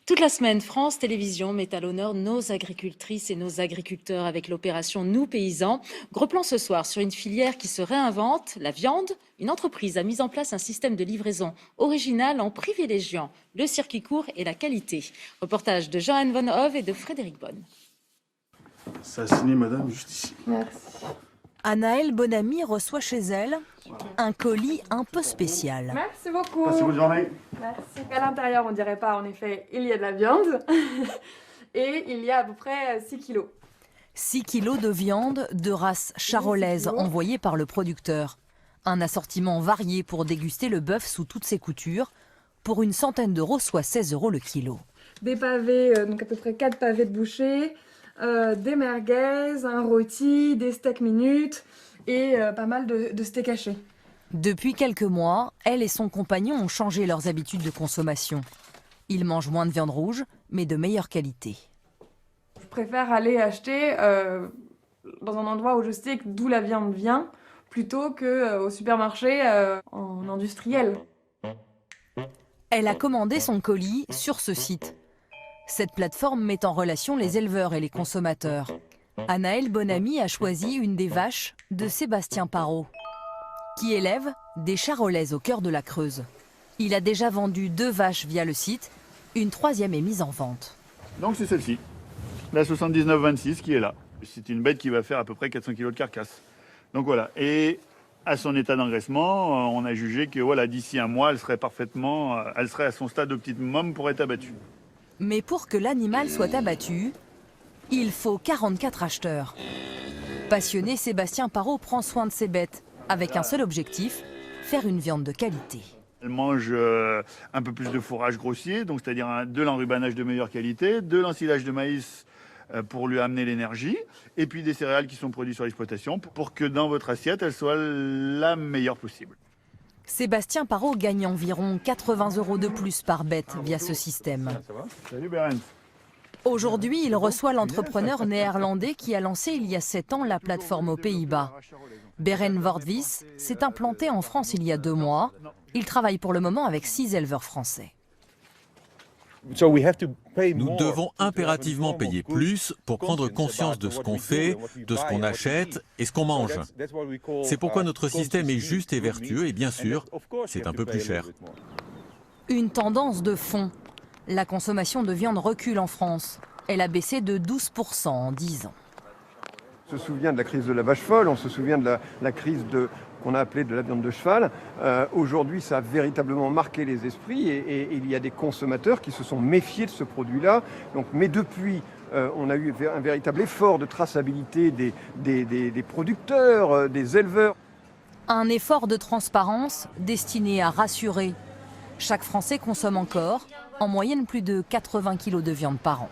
Toute la semaine, France Télévisions met à l'honneur nos agricultrices et nos agriculteurs avec l'opération Nous Paysans. Gros plan ce soir sur une filière qui se réinvente, la viande. Une entreprise a mis en place un système de livraison original en privilégiant le circuit court et la qualité. Reportage de Johan Von Hove et de Frédéric Bonne. Ça a signé madame juste ici. Merci. Anaëlle Bonamy reçoit chez elle un colis un peu spécial. Merci beaucoup. Passez bonne journée. Merci. À l'intérieur, on dirait pas, en effet, il y a de la viande. Et il y a à peu près 6 kilos. 6 kilos de viande de race charolaise envoyée par le producteur. Un assortiment varié pour déguster le bœuf sous toutes ses coutures. Pour une centaine d'euros, soit 16 € le kilo. Des pavés, donc à peu près 4 pavés de boucher, des merguez, un rôti, des steaks minutes et pas mal de steaks hachés. Depuis quelques mois, elle et son compagnon ont changé leurs habitudes de consommation. Ils mangent moins de viande rouge, mais de meilleure qualité. Je préfère aller acheter dans un endroit où je sais d'où la viande vient, plutôt qu'au supermarché en industriel. Elle a commandé son colis sur ce site. Cette plateforme met en relation les éleveurs et les consommateurs. Anaëlle Bonamy a choisi une des vaches de Sébastien Parot, qui élève des charolaises au cœur de la Creuse. Il a déjà vendu 2 vaches via le site, une 3e est mise en vente. Donc c'est celle-ci, la 79-26 qui est là. C'est une bête qui va faire à peu près 400 kg de carcasse. Donc voilà, et à son état d'engraissement, on a jugé que voilà, d'ici un mois, elle serait à son stade optimum pour être abattue. Mais pour que l'animal soit abattu, il faut 44 acheteurs. Passionné, Sébastien Parot prend soin de ses bêtes, avec un seul objectif, faire une viande de qualité. Elle mange un peu plus de fourrage grossier, donc c'est-à-dire de l'enrubanage de meilleure qualité, de l'ensilage de maïs pour lui amener l'énergie, et puis des céréales qui sont produites sur l'exploitation pour que dans votre assiette, elle soit la meilleure possible. Sébastien Parot gagne environ 80 € de plus par bête via ce système. Ça va ? Salut Berens. Aujourd'hui, il reçoit l'entrepreneur néerlandais qui a lancé il y a 7 ans la plateforme aux Pays-Bas. Beren Wortvis s'est implanté en France il y a 2 mois. Il travaille pour le moment avec 6 éleveurs français. Nous devons impérativement payer plus pour prendre conscience de ce qu'on fait, de ce qu'on achète et ce qu'on mange. C'est pourquoi notre système est juste et vertueux et bien sûr, c'est un peu plus cher. Une tendance de fond. La consommation de viande recule en France. Elle a baissé de 12 % en 10 ans. On se souvient de la crise de la vache folle, on se souvient de la crise qu'on a appelée de la viande de cheval. Aujourd'hui, ça a véritablement marqué les esprits et il y a des consommateurs qui se sont méfiés de ce produit-là. Mais depuis, on a eu un véritable effort de traçabilité des producteurs, des éleveurs. Un effort de transparence destiné à rassurer. Chaque Français consomme encore, en moyenne, plus de 80 kg de viande par an.